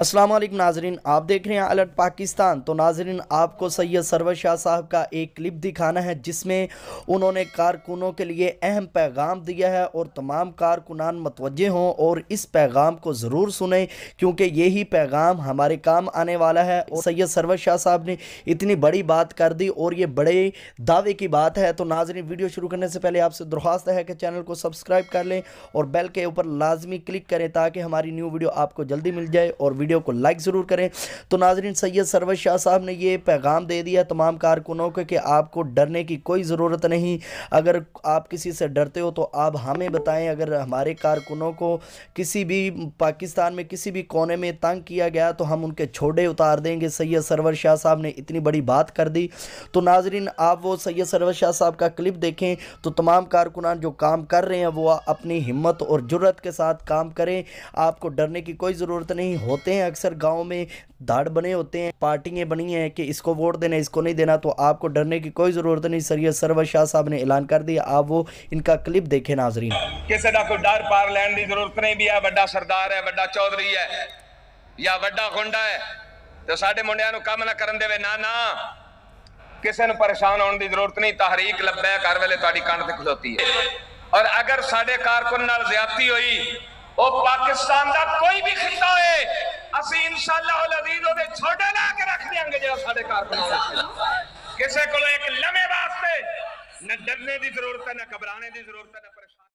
अस्सलाम वालेकुम नाजरीन, आप देख रहे हैं अलर्ट पाकिस्तान। तो नाजरीन, आपको सैयद सरवर शाह साहब का एक क्लिप दिखाना है जिसमें उन्होंने कारकुनों के लिए अहम पैगाम दिया है और तमाम कारकुनान मतवज्जे हों और इस पैगाम को ज़रूर सुने क्योंकि यही पैगाम हमारे काम आने वाला है। और सैयद सरवर शाह साहब ने इतनी बड़ी बात कर दी और ये बड़े दावे की बात है। तो नाजरीन, वीडियो शुरू करने से पहले आपसे दरख्वास्त है कि चैनल को सब्सक्राइब कर लें और बेल के ऊपर लाजमी क्लिक करें ताकि हमारी न्यू वीडियो आपको जल्दी मिल जाए और वीडियो को लाइक ज़रूर करें। तो नाजरीन, सैयद सरवर शाह साहब ने ये पैगाम दे दिया तमाम कारकुनों को कि आपको डरने की कोई ज़रूरत नहीं। अगर आप किसी से डरते हो तो आप हमें बताएं। अगर हमारे कारकुनों को किसी भी पाकिस्तान में किसी भी कोने में तंग किया गया तो हम उनके छोड़े उतार देंगे। सैयद सरवर शाह साहब ने इतनी बड़ी बात कर दी। तो नाजरीन, आप वो सैयद सरवर शाह साहब का क्लिप देखें तो तमाम कारकुनान जो काम कर रहे हैं वो अपनी हिम्मत और जुर्रत के साथ काम करें। आपको डरने की कोई ज़रूरत नहीं। होते हैं अक्सर गांव में दाड़ बने होते हैं, पार्टियां बनी हैं कि इसको वोट देना इसको नहीं देना, तो आपको डरने की कोई ज़रूरत नहीं। सैयद सरवर शाह साहब ने ऐलान कर दिया। आप वो इनका क्लिप देखें नाजरीन। किसी का कोई डर पार लैन की जरूरत नहीं भी है। बड़ा सरदार है, बड़ा चौधरी है या बड़ा गुंडा है तो साडे मुंडियां नूं काम ना करन देवे। ना ना, किसी नूं परेशान होने की जरूरत नहीं। तहरीक लब्बैक हर वेले तुहाडी कंध ते खलोती है। और अगर साडे कारकुन नाल ज़्यादती हुई, वो पाकिस्तान का कोई भी खिता होए, असी इंशाअल्लाह अल अज़ीज़ ओदे छोड़े ला के रख देंगे जो साडे कारकुन किसी को एक लम्हे वास्ते न डरने की जरूरत है, न घबराने की जरूरत है, न